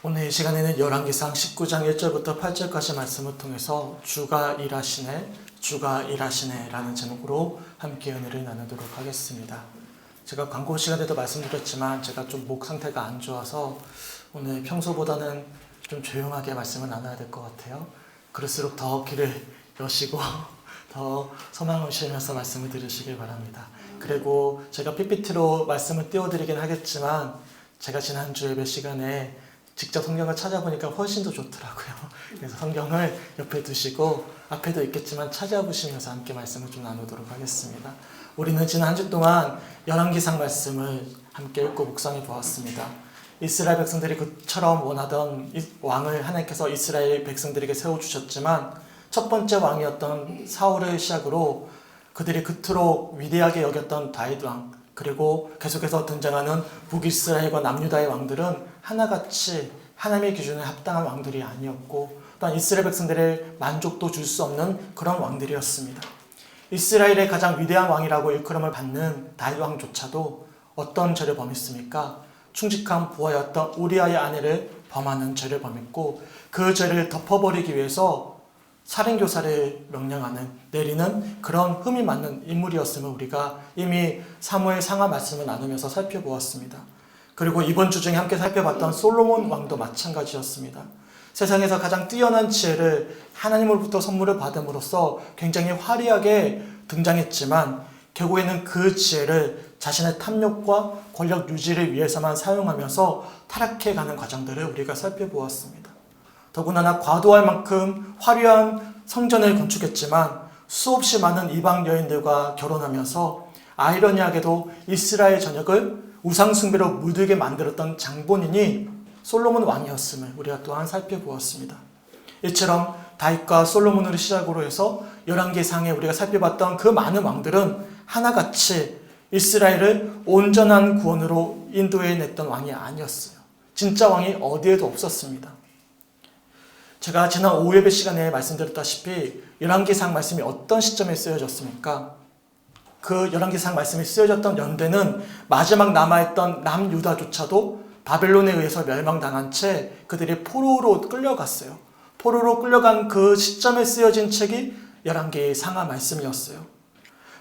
오늘 이 시간에는 열왕기상 19장 1절부터 8절까지 말씀을 통해서 주가 일하시네, 주가 일하시네 라는 제목으로 함께 은혜를 나누도록 하겠습니다. 제가 광고 시간에도 말씀드렸지만 제가 좀 목 상태가 안 좋아서 오늘 평소보다는 좀 조용하게 말씀을 나눠야 될 것 같아요. 그럴수록 더 귀를 여시고 더 소망을 쉬면서 말씀을 들으시길 바랍니다. 그리고 제가 PPT로 말씀을 띄워드리긴 하겠지만 제가 지난주 예배 시간에 직접 성경을 찾아보니까 훨씬 더 좋더라고요. 그래서 성경을 옆에 두시고 앞에도 있겠지만 찾아보시면서 함께 말씀을 좀 나누도록 하겠습니다. 우리는 지난 한 주 동안 열왕기상 말씀을 함께 읽고 묵상해 보았습니다. 이스라엘 백성들이 그처럼 원하던 왕을 하나님께서 이스라엘 백성들에게 세워주셨지만 첫 번째 왕이었던 사울을 시작으로 그들이 그토록 위대하게 여겼던 다윗 왕, 그리고 계속해서 등장하는 북이스라엘과 남유다의 왕들은 하나같이 하나님의 기준에 합당한 왕들이 아니었고 또한 이스라엘 백성들의 만족도 줄 수 없는 그런 왕들이었습니다. 이스라엘의 가장 위대한 왕이라고 일컬음을 받는 다윗 왕조차도 어떤 죄를 범했습니까? 충직한 부하였던 우리아의 아내를 범하는 죄를 범했고 그 죄를 덮어버리기 위해서 살인교사를 내리는 그런 흠이 많은 인물이었음을 우리가 이미 사무엘 상하 말씀을 나누면서 살펴보았습니다. 그리고 이번 주 중에 함께 살펴봤던 솔로몬 왕도 마찬가지였습니다. 세상에서 가장 뛰어난 지혜를 하나님으로부터 선물을 받음으로써 굉장히 화려하게 등장했지만 결국에는 그 지혜를 자신의 탐욕과 권력 유지를 위해서만 사용하면서 타락해가는 과정들을 우리가 살펴보았습니다. 더군다나 과도할 만큼 화려한 성전을 건축했지만 수없이 많은 이방 여인들과 결혼하면서 아이러니하게도 이스라엘 전역을 우상숭배로 물들게 만들었던 장본인이 솔로몬 왕이었음을 우리가 또한 살펴보았습니다. 이처럼 다윗과 솔로몬을 시작으로 해서 열왕기상에 우리가 살펴봤던 그 많은 왕들은 하나같이 이스라엘을 온전한 구원으로 인도해냈던 왕이 아니었어요. 진짜 왕이 어디에도 없었습니다. 제가 지난 오후 예배 시간에 말씀드렸다시피 열왕기상 말씀이 어떤 시점에 쓰여졌습니까? 그 열왕기상 말씀이 쓰여졌던 연대는 마지막 남아있던 남유다조차도 바벨론에 의해서 멸망당한 채 그들이 포로로 끌려갔어요. 포로로 끌려간 그 시점에 쓰여진 책이 열왕기상하 말씀이었어요.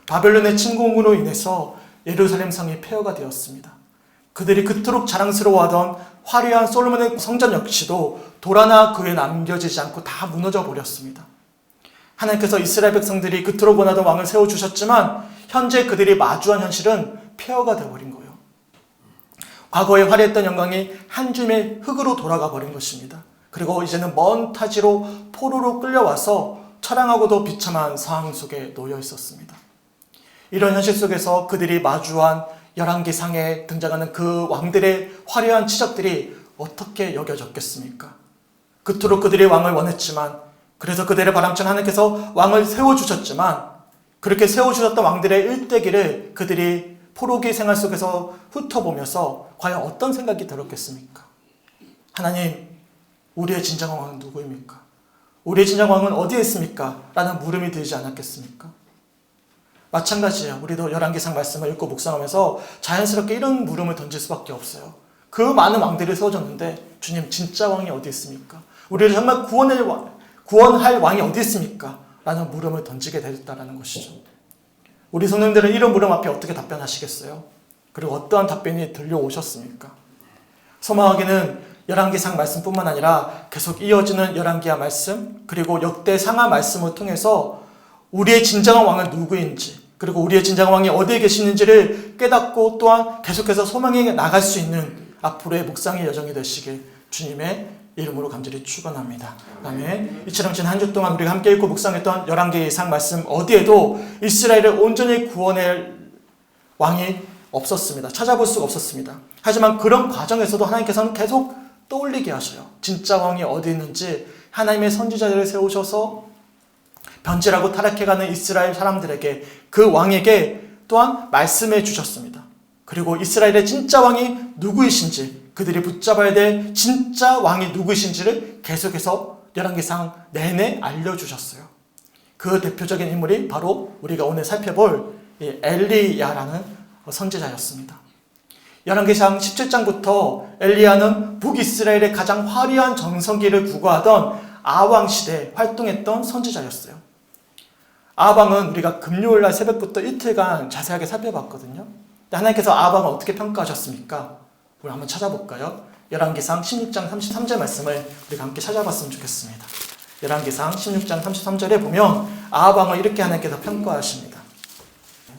바벨론의 침공으로 인해서 예루살렘 성이 폐허가 되었습니다. 그들이 그토록 자랑스러워하던 화려한 솔로몬의 성전 역시도 돌아나 그에 남겨지지 않고 다 무너져 버렸습니다. 하나님께서 이스라엘 백성들이 그토록 원하던 왕을 세워주셨지만 현재 그들이 마주한 현실은 폐허가 되어버린 거예요. 과거에 화려했던 영광이 한 줌의 흙으로 돌아가 버린 것입니다. 그리고 이제는 먼 타지로 포로로 끌려와서 처량하고도 비참한 상황 속에 놓여 있었습니다. 이런 현실 속에서 그들이 마주한 열왕기상에 등장하는 그 왕들의 화려한 치적들이 어떻게 여겨졌겠습니까? 그토록 그들이 왕을 원했지만, 그래서 그들의 바람처럼 하나님께서 왕을 세워주셨지만, 그렇게 세워주셨던 왕들의 일대기를 그들이 포로기 생활 속에서 훑어보면서 과연 어떤 생각이 들었겠습니까? 하나님, 우리의 진정한 왕은 누구입니까? 우리의 진정한 왕은 어디에 있습니까? 라는 물음이 들지 않았겠습니까? 마찬가지예요. 우리도 열왕기상 말씀을 읽고 묵상하면서 자연스럽게 이런 물음을 던질 수밖에 없어요. 그 많은 왕들이 세워졌는데 주님, 진짜 왕이 어디 있습니까? 우리를 정말 구원할 왕이 어디 있습니까? 라는 물음을 던지게 되었다는 것이죠. 우리 성도님들은 이런 물음 앞에 어떻게 답변하시겠어요? 그리고 어떠한 답변이 들려오셨습니까? 소망하기는 열왕기상 말씀뿐만 아니라 계속 이어지는 열왕기하 말씀, 그리고 역대 상하 말씀을 통해서 우리의 진정한 왕은 누구인지, 그리고 우리의 진정한 왕이 어디에 계시는지를 깨닫고 또한 계속해서 소망에 나갈 수 있는 앞으로의 묵상의 여정이 되시길 주님의 이름으로 간절히 축원합니다. 아멘. 이처럼 지난 한 주 동안 우리가 함께 읽고 묵상했던 열왕기상 말씀 어디에도 이스라엘을 온전히 구원할 왕이 없었습니다. 찾아볼 수가 없었습니다. 하지만 그런 과정에서도 하나님께서는 계속 떠올리게 하셔요. 진짜 왕이 어디 있는지 하나님의 선지자들을 세우셔서 변질하고 타락해가는 이스라엘 사람들에게, 그 왕에게 또한 말씀해 주셨습니다. 그리고 이스라엘의 진짜 왕이 누구이신지, 그들이 붙잡아야 될 진짜 왕이 누구이신지를 계속해서 열왕기상 내내 알려주셨어요. 그 대표적인 인물이 바로 우리가 오늘 살펴볼 엘리야라는 선지자였습니다. 열왕기상 17장부터 엘리야는 북이스라엘의 가장 화려한 정성기를 구가하던 아왕 시대에 활동했던 선지자였어요. 아방은 우리가 금요일날 새벽부터 이틀간 자세하게 살펴봤거든요. 하나님께서 아방을 어떻게 평가하셨습니까? 우리 한번 찾아볼까요? 열왕기상 16장 33절 말씀을 우리가 함께 찾아봤으면 좋겠습니다. 열왕기상 16장 33절에 보면 아방을 이렇게 하나님께서 평가하십니다.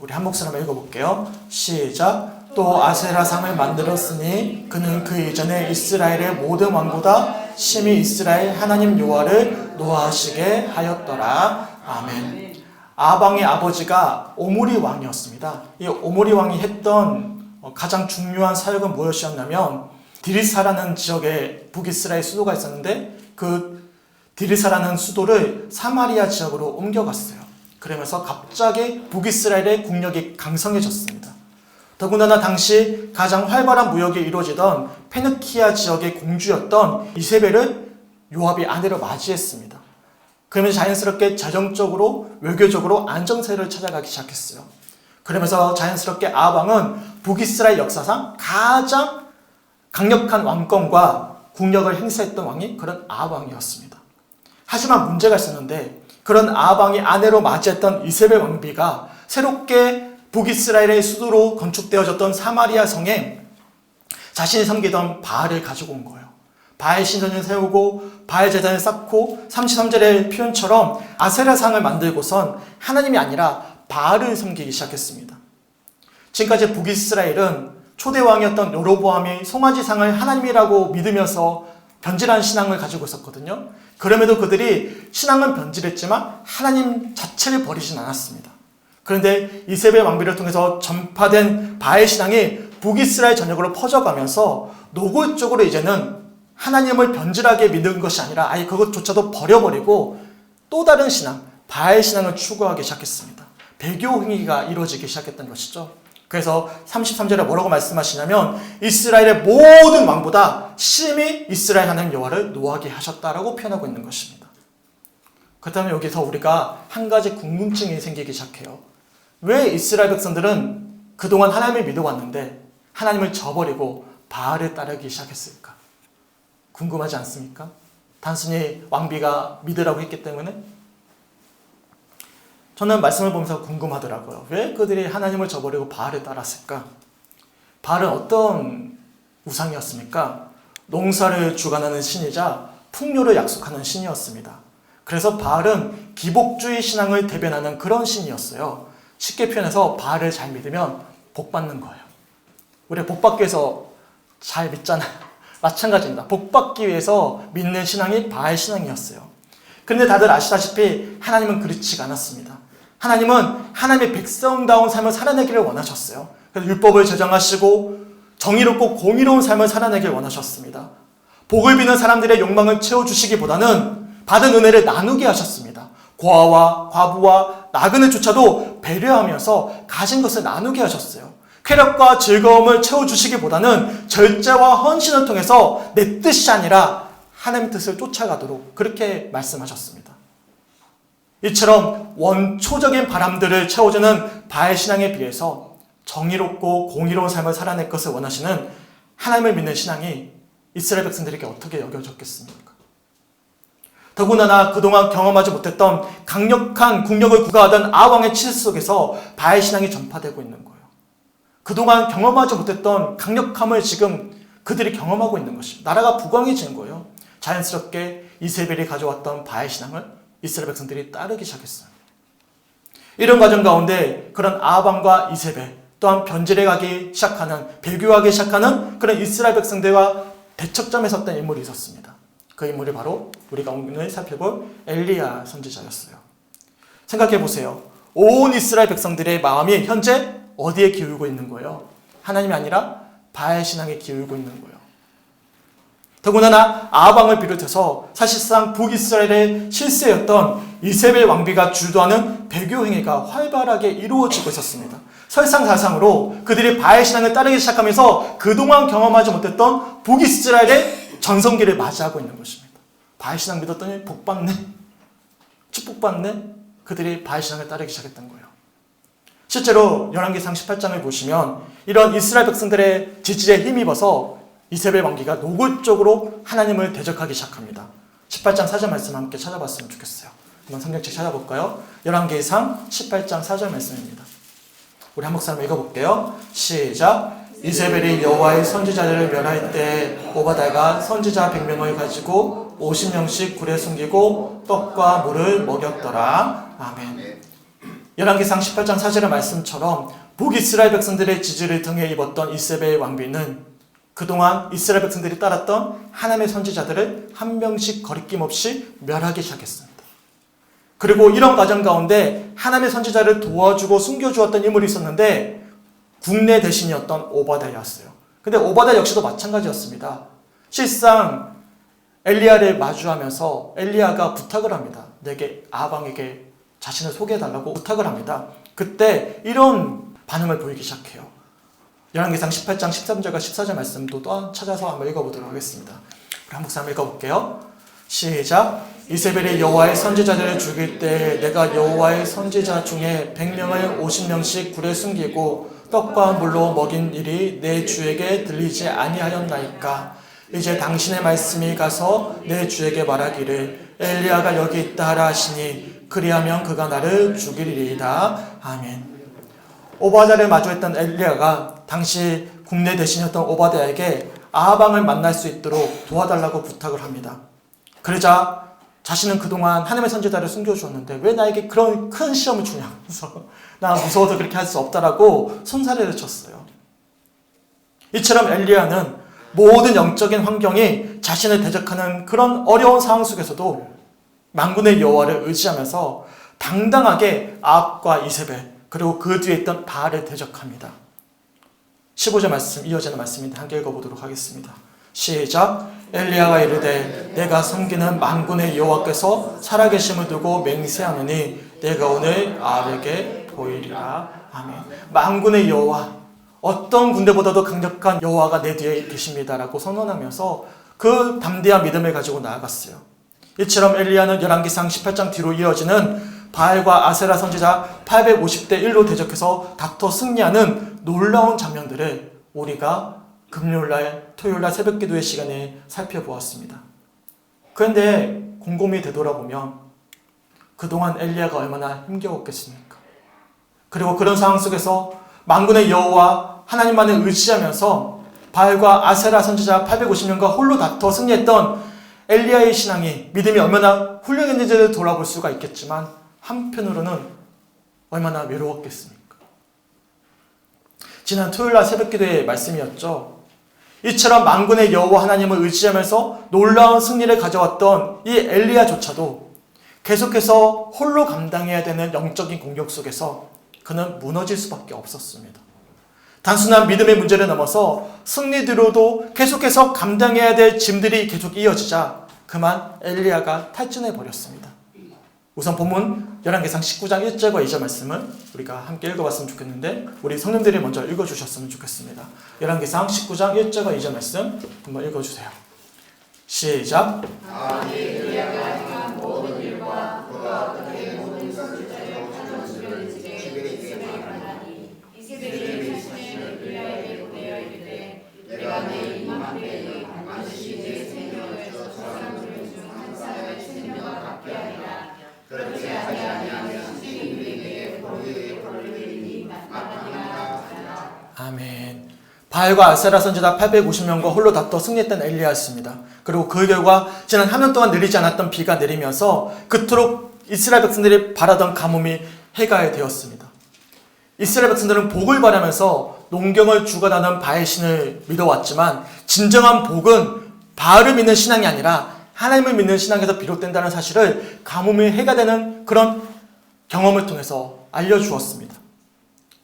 우리 한 목소리 한번 읽어볼게요. 시작. 또 아세라상을 만들었으니 그는 그 이전에 이스라엘의 모든 왕보다 심히 이스라엘 하나님 여호와를 노하시게 하였더라. 아멘. 아방의 아버지가 오므리 왕이었습니다. 이 오므리 왕이 했던 가장 중요한 사역은 무엇이었냐면 디리사라는 지역에 북이스라엘 수도가 있었는데 그 디리사라는 수도를 사마리아 지역으로 옮겨갔어요. 그러면서 갑자기 북이스라엘의 국력이 강성해졌습니다. 더군다나 당시 가장 활발한 무역이 이루어지던 페느키아 지역의 공주였던 이세벨을 요압이 아내로 맞이했습니다. 그러면서 자연스럽게 재정적으로 외교적으로 안정세를 찾아가기 시작했어요. 그러면서 자연스럽게 아방은 북이스라엘 역사상 가장 강력한 왕권과 국력을 행사했던 왕이 그런 아방이었습니다. 하지만 문제가 있었는데 그런 아방이 아내로 맞이했던 이세벨 왕비가 새롭게 북이스라엘의 수도로 건축되어졌던 사마리아 성에 자신이 섬기던 바알을 가지고 온 거예요. 바알 신전을 세우고 바알 제단을 쌓고 33절의 표현처럼 아세라상을 만들고선 하나님이 아니라 바알을 섬기기 시작했습니다. 지금까지 북이스라엘은 초대왕이었던 여로보암이 송아지상을 하나님이라고 믿으면서 변질한 신앙을 가지고 있었거든요. 그럼에도 그들이 신앙은 변질했지만 하나님 자체를 버리진 않았습니다. 그런데 이세벨 왕비를 통해서 전파된 바알 신앙이 북이스라엘 전역으로 퍼져가면서 노골적으로 이제는 하나님을 변질하게 믿은 것이 아니라 아예 그것조차도 버려버리고 또 다른 신앙, 바알 신앙을 추구하기 시작했습니다. 배교 행위가 이루어지기 시작했던 것이죠. 그래서 33절에 뭐라고 말씀하시냐면 이스라엘의 모든 왕보다 심히 이스라엘 하나님 여호와를 노하게 하셨다라고 표현하고 있는 것입니다. 그렇다면 여기서 우리가 한 가지 궁금증이 생기기 시작해요. 왜 이스라엘 백성들은 그동안 하나님을 믿어왔는데 하나님을 저버리고 바알을 따르기 시작했을까? 궁금하지 않습니까? 단순히 왕비가 믿으라고 했기 때문에? 저는 말씀을 보면서 궁금하더라고요. 왜 그들이 하나님을 저버리고 바알을 따랐을까? 바알은 어떤 우상이었습니까? 농사를 주관하는 신이자 풍요를 약속하는 신이었습니다. 그래서 바알은 기복주의 신앙을 대변하는 그런 신이었어요. 쉽게 표현해서 바알을 잘 믿으면 복 받는 거예요. 우리 복 받기 위해서 잘 믿잖아요. 마찬가지입니다. 복 받기 위해서 믿는 신앙이 바알 신앙이었어요. 그런데 다들 아시다시피 하나님은 그렇지가 않았습니다. 하나님은 하나님의 백성다운 삶을 살아내기를 원하셨어요. 그래서 율법을 제정하시고 정의롭고 공의로운 삶을 살아내길 원하셨습니다. 복을 비는 사람들의 욕망을 채워주시기보다는 받은 은혜를 나누게 하셨습니다. 고아와 과부와 나그네조차도 배려하면서 가진 것을 나누게 하셨어요. 쾌락과 즐거움을 채워주시기보다는 절제와 헌신을 통해서 내 뜻이 아니라 하나님의 뜻을 쫓아가도록 그렇게 말씀하셨습니다. 이처럼 원초적인 바람들을 채워주는 바알 신앙에 비해서 정의롭고 공의로운 삶을 살아낼 것을 원하시는 하나님을 믿는 신앙이 이스라엘 백성들에게 어떻게 여겨졌겠습니까? 더군다나 그동안 경험하지 못했던 강력한 국력을 구가하던 아왕의 치수 속에서 바알 신앙이 전파되고 있는 거예요. 그동안 경험하지 못했던 강력함을 지금 그들이 경험하고 있는 것입니다. 나라가 부강해진 거예요. 자연스럽게 이세벨이 가져왔던 바알 신앙을 이스라엘 백성들이 따르기 시작했어요. 이런 과정 가운데 그런 아방과 이세벨 또한 변질해가기 시작하는, 배교하기 시작하는 그런 이스라엘 백성들과 대척점에 섰던 인물이 있었습니다. 그 인물이 바로 우리가 오늘 살펴볼 엘리야 선지자였어요. 생각해 보세요. 온 이스라엘 백성들의 마음이 현재 어디에 기울고 있는 거예요? 하나님이 아니라 바알 신앙에 기울고 있는 거예요. 더군다나 아방을 비롯해서 사실상 북이스라엘의 실세였던 이세벨 왕비가 주도하는 배교 행위가 활발하게 이루어지고 있었습니다. 설상사상으로 그들이 바알 신앙을 따르기 시작하면서 그동안 경험하지 못했던 북이스라엘의 전성기를 맞이하고 있는 것입니다. 바알 신앙 믿었더니 복받네, 축복받네. 그들이 바알 신앙을 따르기 시작했던 거예요. 실제로 열왕기상 18장을 보시면 이런 이스라엘 백성들의 지지에 힘입어서 이세벨 왕비가 노골적으로 하나님을 대적하기 시작합니다. 18장 4절 말씀 함께 찾아봤으면 좋겠어요. 한번 성경책 찾아볼까요? 열왕기상 18장 4절 말씀입니다. 우리 한 목사님 읽어볼게요. 시작. 이세벨이 여호와의 선지자들을 멸할 때 오바댜가 선지자 100명을 가지고 50명씩 굴에 숨기고 떡과 물을 먹였더라. 아멘. 열왕기상 18장 4절의 말씀처럼 북이스라엘 백성들의 지지를 등에 입었던 이세벨 왕비는 그동안 이스라엘 백성들이 따랐던 하나님의 선지자들을 한 명씩 거리낌 없이 멸하기 시작했습니다. 그리고 이런 과정 가운데 하나님의 선지자를 도와주고 숨겨주었던 인물이 있었는데 국내 대신이었던 오바댜였어요. 근데 오바댜 역시도 마찬가지였습니다. 실상 엘리야를 마주하면서 엘리야가 부탁을 합니다. 내게 아방에게 자신을 소개해달라고 부탁을 합니다. 그때 이런 반응을 보이기 시작해요. 열왕기상 18장 13절과 14절 말씀도 또한 찾아서 한번 읽어보도록 하겠습니다. 우리 한 목사 한번 읽어볼게요. 시작. 이세벨이 여호와의 선지자들을 죽일 때 내가 여호와의 선지자 중에 100명을 50명씩 굴에 숨기고 떡과 물로 먹인 일이 내 주에게 들리지 아니하였나이까. 이제 당신의 말씀이 가서 내 주에게 말하기를 엘리야가 여기 있다 하라 하시니 그리하면 그가 나를 죽이리이다. 아멘. 오바댜를 마주했던 엘리야가 당시 국내 대신이었던 오바댜에게 아방을 만날 수 있도록 도와달라고 부탁을 합니다. 그러자 자신은 그동안 하나님의 선지자를 숨겨주었는데 왜 나에게 그런 큰 시험을 주냐면서 나 무서워서 그렇게 할 수 없다라고 손사래를 쳤어요. 이처럼 엘리야는 모든 영적인 환경이 자신을 대적하는 그런 어려운 상황 속에서도 만군의 여호와를 의지하면서 당당하게 아합과 이세벨 그리고 그 뒤에 있던 바알을 대적합니다. 15절 말씀 이어지는 말씀인데 함께 읽어보도록 하겠습니다. 시작. 엘리야가 이르되 내가 섬기는 만군의 여호와께서 살아계심을 두고 맹세하노니 내가 오늘 아합에게 보이리라. 아멘. 만군의 여호와, 어떤 군대보다도 강력한 여호와가 내 뒤에 계십니다라고 선언하면서 그 담대한 믿음을 가지고 나아갔어요. 이처럼 엘리야는 열왕기상 18장 뒤로 이어지는 바알과 아세라 선지자 850대 1로 대적해서 다퉈 승리하는 놀라운 장면들을 우리가 금요일날, 토요일날 새벽기도의 시간에 살펴보았습니다. 그런데 곰곰이 되돌아보면 그동안 엘리야가 얼마나 힘겨웠겠습니까? 그리고 그런 상황 속에서 만군의 여호와 하나님만을 의지하면서 바알과 아세라 선지자 850명과 홀로 다퉈 승리했던 엘리야의 신앙이, 믿음이 얼마나 훌륭했는지를 돌아볼 수가 있겠지만 한편으로는 얼마나 외로웠겠습니까? 지난 토요일날 새벽기도의 말씀이었죠. 이처럼 만군의 여호와 하나님을 의지하면서 놀라운 승리를 가져왔던 이 엘리야조차도 계속해서 홀로 감당해야 되는 영적인 공격 속에서 그는 무너질 수밖에 없었습니다. 단순한 믿음의 문제를 넘어서 승리대로도 계속해서 감당해야 될 짐들이 계속 이어지자 그만 엘리야가 탈진해 버렸습니다. 우선 본문 열왕기상 19장 1절과 2절 말씀을 우리가 함께 읽어봤으면 좋겠는데 우리 성님들이 먼저 읽어주셨으면 좋겠습니다. 열왕기상 19장 1절과 2절 말씀 한번 읽어주세요. 시작. 엘리야가 행한 모든 일과 그가 어떻게 모든 선지자의 가정 주변을 지게 이세벨이 자신의 엘리야에게 보내어 이르되 내가 내 이맘 앞에 반드시 내 생명을 저 사람들 중 한 사람의 생명과 같게 하리라. 그렇지 아니하면 신이 그에게 벌을 걸리니 마땅하니라. 아멘. 바알과 아세라 선지자 850명과 홀로 다퉈 승리했던 엘리야였습니다. 그리고 그 결과 지난 한 년 동안 내리지 않았던 비가 내리면서 그토록 이스라엘 백성들이 바라던 가뭄이 해결되었습니다. 이스라엘 백성들은 복을 바라면서 농경을 주관하는 바알 신을 믿어왔지만 진정한 복은 바알을 믿는 신앙이 아니라 하나님을 믿는 신앙에서 비롯된다는 사실을 가뭄이 해결되는 그런 경험을 통해서 알려주었습니다.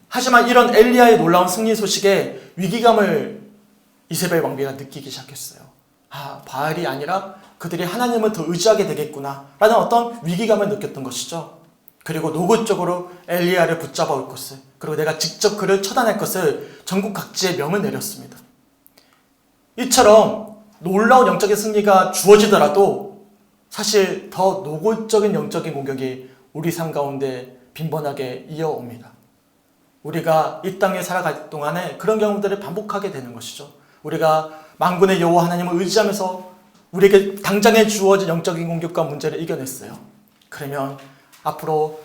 하지만 이런 엘리야의 놀라운 승리 소식에 위기감을 이세벨 왕비가 느끼기 시작했어요. 바알이 아니라 그들이 하나님을 더 의지하게 되겠구나 라는 어떤 위기감을 느꼈던 것이죠. 그리고 노골적으로 엘리야를 붙잡아 올 것을, 그리고 내가 직접 그를 처단할 것을 전국 각지에 명을 내렸습니다. 이처럼 놀라운 영적인 승리가 주어지더라도 사실 더 노골적인 영적인 공격이 우리 삶 가운데 빈번하게 이어옵니다. 우리가 이 땅에 살아갈 동안에 그런 경험들을 반복하게 되는 것이죠. 우리가 만군의 여호와 하나님을 의지하면서 우리에게 당장에 주어진 영적인 공격과 문제를 이겨냈어요. 그러면 앞으로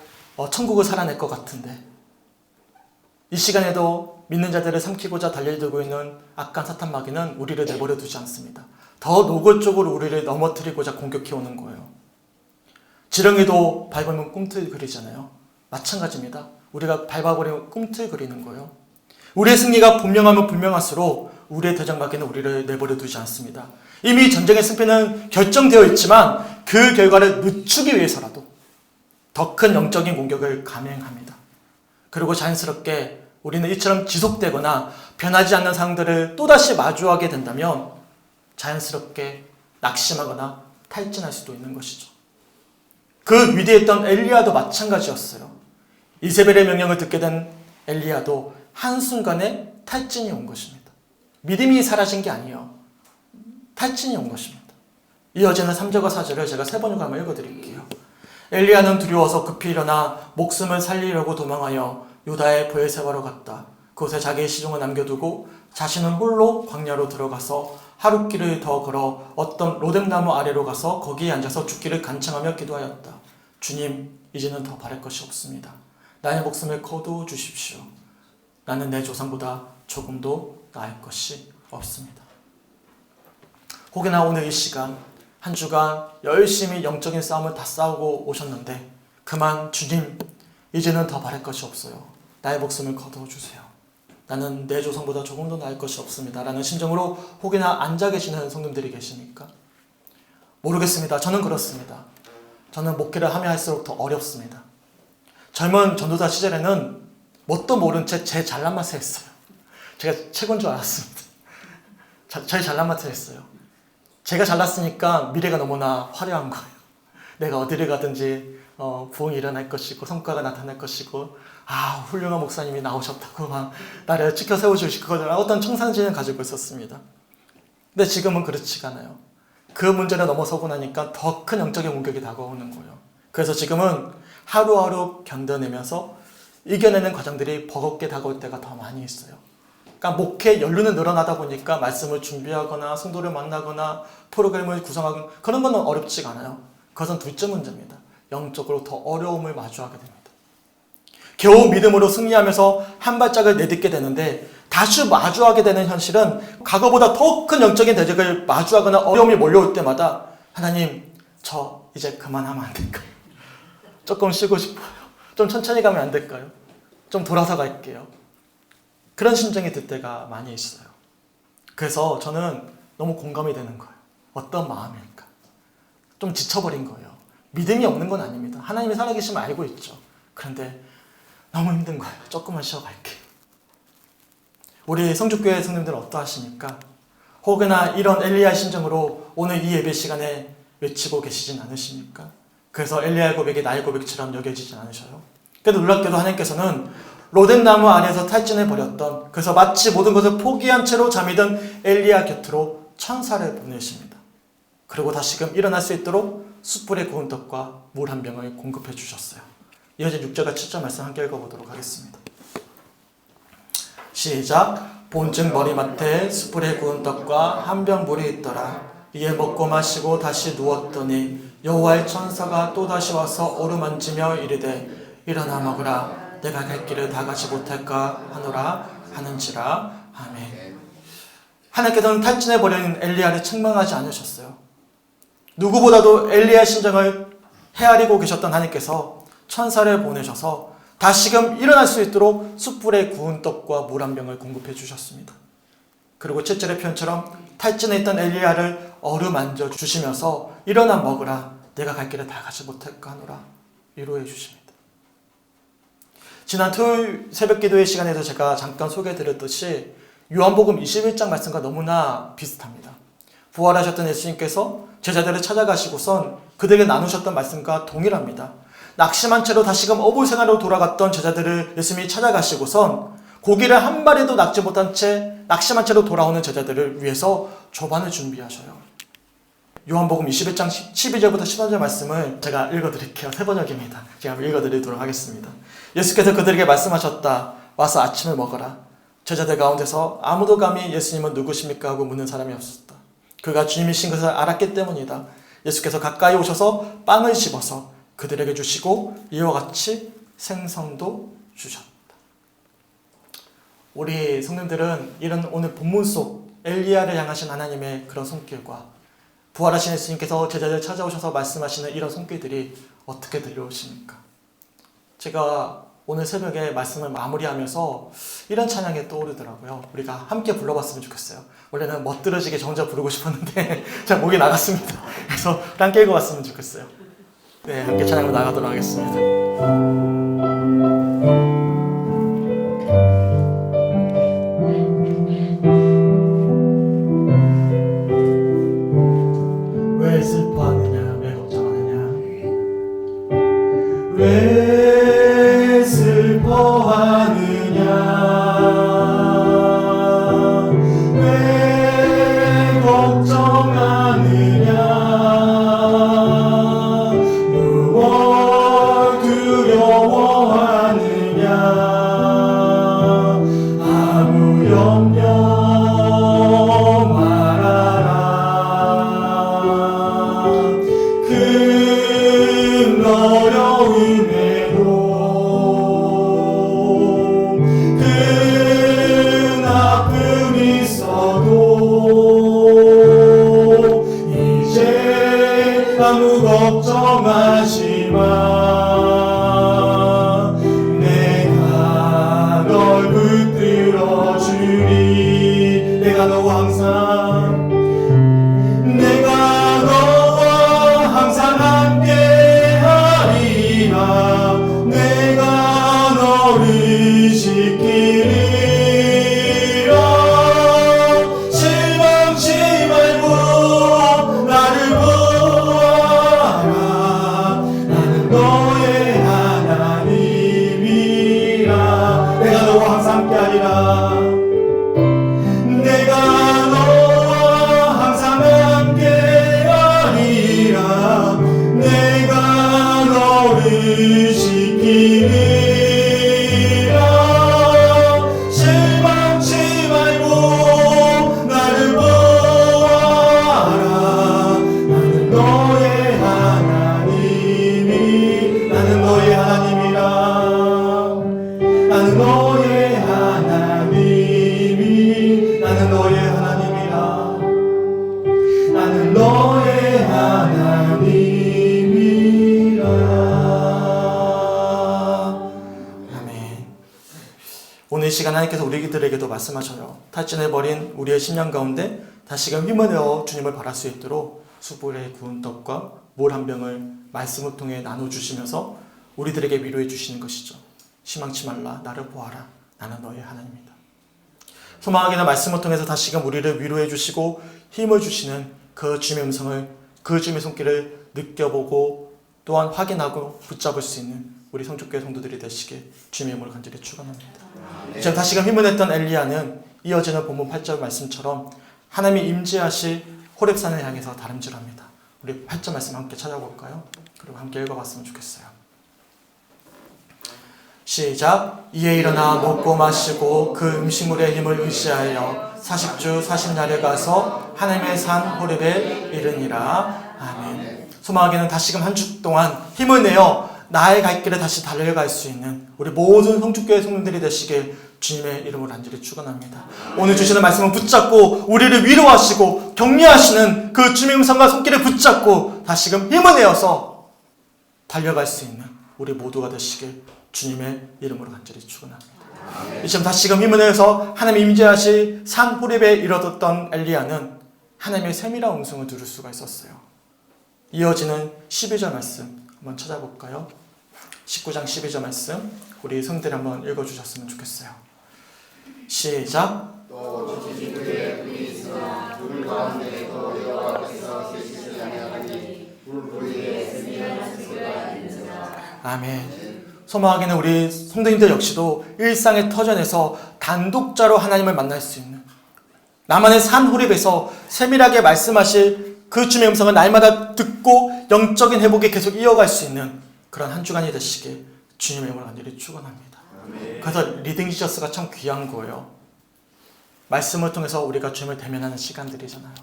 천국을 살아낼 것 같은데 이 시간에도 믿는 자들을 삼키고자 달려들고 있는 악한 사탄 마귀는 우리를 내버려 두지 않습니다. 더 노골적으로 우리를 넘어뜨리고자 공격해오는 거예요. 지렁이도 밟으면 꿈틀거리잖아요. 마찬가지입니다. 우리가 밟아버리면 꿈틀거리는 거예요. 우리의 승리가 분명하면 분명할수록 우리의 대적 마귀는 우리를 내버려 두지 않습니다. 이미 전쟁의 승패는 결정되어 있지만 그 결과를 늦추기 위해서라도 더 큰 영적인 공격을 감행합니다. 그리고 자연스럽게 우리는 이처럼 지속되거나 변하지 않는 상황들을 또다시 마주하게 된다면 자연스럽게 낙심하거나 탈진할 수도 있는 것이죠. 그 위대했던 엘리야도 마찬가지였어요. 이세벨의 명령을 듣게 된 엘리야도 한순간에 탈진이 온 것입니다. 믿음이 사라진 게 아니에요. 탈진이 온 것입니다. 이어지는 3절과 4절을 제가 세 번역을 한번 읽어드릴게요. 엘리야는 두려워서 급히 일어나 목숨을 살리려고 도망하여 유다의 브엘세바로 갔다. 그곳에 자기의 시종을 남겨두고 자신은 홀로 광야로 들어가서 하룻길을 더 걸어 어떤 로뎀나무 아래로 가서 거기에 앉아서 죽기를 간청하며 기도하였다. 주님, 이제는 더 바랄 것이 없습니다. 나의 목숨을 거두어 주십시오. 나는 내 조상보다 조금도 나을 것이 없습니다. 혹여나 오늘 이 시간 한 주간 열심히 영적인 싸움을 다 싸우고 오셨는데 그만 주님, 이제는 더 바랄 것이 없어요. 나의 목숨을 거두어 주세요. 나는 내 조상보다 조금도 나을 것이 없습니다. 라는 심정으로 혹여나 앉아 계시는 성도님들이 계십니까? 모르겠습니다. 저는 그렇습니다. 저는 목회를 하면 할수록 더 어렵습니다. 젊은 전도사 시절에는 뭣도 모른 채 제 잘난 맛을 했어요. 제가 최고인 줄 알았습니다. 저의 잘난 맛을 했어요. 제가 잘났으니까 미래가 너무나 화려한 거예요. 내가 어디를 가든지 부흥이 일어날 것이고 성과가 나타날 것이고 훌륭한 목사님이 나오셨다고 막 나를 지켜 세워주실 거라고 어떤 청상진을 가지고 있었습니다. 근데 지금은 그렇지가 않아요. 그 문제를 넘어서고 나니까 더 큰 영적인 공격이 다가오는 거예요. 그래서 지금은 하루하루 견뎌내면서 이겨내는 과정들이 버겁게 다가올 때가 더 많이 있어요. 그러니까 목회 연륜은 늘어나다 보니까 말씀을 준비하거나 성도를 만나거나 프로그램을 구성하거나 그런 건 어렵지가 않아요. 그것은 둘째 문제입니다. 영적으로 더 어려움을 마주하게 됩니다. 겨우 믿음으로 승리하면서 한 발짝을 내딛게 되는데 다시 마주하게 되는 현실은 과거보다 더 큰 영적인 대적을 마주하거나 어려움이 몰려올 때마다 하나님, 저 이제 그만하면 안 될까요? 조금 쉬고 싶어요. 좀 천천히 가면 안 될까요? 좀 돌아서 갈게요. 그런 심정이 들 때가 많이 있어요. 그래서 저는 너무 공감이 되는 거예요. 어떤 마음일까? 좀 지쳐버린 거예요. 믿음이 없는 건 아닙니다. 하나님이 살아계심을 알고 있죠. 그런데 너무 힘든 거예요. 조금만 쉬어갈게요. 우리 성주교회 성도님들은 어떠하십니까? 혹여나 이런 엘리야의 심정으로 오늘 이 예배 시간에 외치고 계시진 않으십니까? 그래서 엘리야의 고백이 나의 고백처럼 여겨지진 않으셔요? 그래도 놀랍게도 하나님께서는 로뎀나무 아래에서 탈진해 버렸던, 그래서 마치 모든 것을 포기한 채로 잠이 든 엘리야 곁으로 천사를 보내십니다. 그리고 다시금 일어날 수 있도록 숯불에 구운 떡과 물 한 병을 공급해 주셨어요. 이어진 6절과 7절 말씀 함께 읽어보도록 하겠습니다. 시작. 본즉 머리맡에 숯불에 구운 떡과 한 병 물이 있더라. 이에 먹고 마시고 다시 누웠더니 여호와의 천사가 또다시 와서 어루만지며 이르되 일어나 먹으라. 내가 갈 길을 다 가지 못할까 하노라 하는지라. 아멘. 하나님께서는 탈진해버린 엘리야를 책망하지 않으셨어요. 누구보다도 엘리야의 심정을 헤아리고 계셨던 하나님께서 천사를 보내셔서 다시금 일어날 수 있도록 숯불에 구운 떡과 물 한 병을 공급해 주셨습니다. 그리고 7절의 표현처럼 탈진해 있던 엘리야를 어루만져 주시면서 일어나 먹으라. 내가 갈 길을 다 가지 못할까 하노라 위로해 주십니다. 지난 토요일 새벽 기도의 시간에도 제가 잠깐 소개해드렸듯이 요한복음 21장 말씀과 너무나 비슷합니다. 부활하셨던 예수님께서 제자들을 찾아가시고선 그들에게 나누셨던 말씀과 동일합니다. 낙심한 채로 다시금 어부 생활로 돌아갔던 제자들을 예수님이 찾아가시고선 고기를 한 마리도 낚지 못한 채 낙심한 채로 돌아오는 제자들을 위해서 조반을 준비하셔요. 요한복음 21장 12절부터 15절 말씀을 제가 읽어드릴게요. 세 번역입니다. 제가 읽어드리도록 하겠습니다. 예수께서 그들에게 말씀하셨다. 와서 아침을 먹어라. 제자들 가운데서 아무도 감히 예수님은 누구십니까? 하고 묻는 사람이 없었다. 그가 주님이신 것을 알았기 때문이다. 예수께서 가까이 오셔서 빵을 씹어서 그들에게 주시고 이와 같이 생선도 주셨다. 우리 성도님들은 이런 오늘 본문 속 엘리야를 향하신 하나님의 그런 손길과 부활하신 예수님께서 제자들 찾아오셔서 말씀하시는 이런 손길들이 어떻게 들려오십니까? 제가 오늘 새벽에 말씀을 마무리하면서 이런 찬양이 떠오르더라고요. 우리가 함께 불러봤으면 좋겠어요. 원래는 멋들어지게 저 혼자 부르고 싶었는데 제 목이 나갔습니다. 그래서 함께 읽어봤으면 좋겠어요. 네, 함께 찬양으로 나가도록 하겠습니다. 왜 슬퍼하느냐, 왜 걱정하느냐, 왜 슬퍼하느냐, 왜 걱정하느냐, 무엇 두려워하느냐, 아무 염려 걱정하지 마. 내가 널 붙들어 주리. 내가 너와 항상 함께 하리라. 내가 너를 지키리라. 실망치 말고 나를 내가 너와 항상 함께하리라. 내가 너를 지키리라. 실망치 말고 나를 보아라. 나는 너의 하나님이, 나는 너의 하나님이라. 나는 너의 하나님이, 나는 너의 하나님이라. 나는 너의 하나님이라. 아멘. 오늘 이 시간 하나님께서 우리들에게도 말씀하셔요. 탈진해버린 우리의 심령 가운데 다시금 힘을 내어 주님을 바랄 수 있도록 숯불에 구운 떡과 물 한 병을 말씀을 통해 나눠주시면서 우리들에게 위로해 주시는 것이죠. 희망치 말라. 나를 보아라. 나는 너의 하나님이다. 소망하기는 말씀을 통해서 다시금 우리를 위로해 주시고 힘을 주시는 그 주님의 음성을, 그 주님의 손길을 느껴보고 또한 확인하고 붙잡을 수 있는 우리 성축교회 성도들이 되시길 주님의 이름으로 간절히 축원합니다. 지금 다시금 힘을 냈던 엘리야는 이어지는 본문 8절 말씀처럼 하나님이 임재하실 호렙산을 향해서 다름질합니다. 우리 8절 말씀 함께 찾아볼까요? 그리고 함께 읽어봤으면 좋겠어요. 시작. 이에 일어나 먹고 마시고 그 음식물의 힘을 의지하여 40주 40날에 가서 하나님의 산 호렙에 이르니라. 아멘. 소망하기는 다시금 한 주 동안 힘을 내어 나의 갈 길에 다시 달려갈 수 있는 우리 모든 성축교회 성도들이 되시길 주님의 이름으로 간절히 축원합니다. 오늘 주시는 말씀을 붙잡고 우리를 위로하시고 격려하시는 그 주님의 음성과 손길을 붙잡고 다시금 힘을 내어서 달려갈 수 있는 우리 모두가 되시길 주님의 이름으로 간절히 축원합니다. 지금 다시금 힘을 내서 하나님 임재하실 산 호렙에 이르렀던 엘리야는 하나님의 세밀한 음성을 들을 수가 있었어요. 이어지는 12절 말씀 한번 찾아볼까요? 19장 12절 말씀 우리 성들이 한번 읽어주셨으면 좋겠어요. 시작. 또 지지부에 불이 있으나 불 가운데에도 여호와께서 계시지 아니하니 불 위에 세밀한 소리가 있느니라. 아멘. 소망하기는 우리 성도님들 역시도 일상의 터전에서 단독자로 하나님을 만날 수 있는 나만의 산 호렙에서 세밀하게 말씀하실 그 주님의 음성을 날마다 듣고 영적인 회복에 계속 이어갈 수 있는 그런 한 주간이 되시길 주님의 이름으로 간절히 축원합니다. 그래서 리딩 지저스가 참 귀한 거예요. 말씀을 통해서 우리가 주님을 대면하는 시간들이잖아요.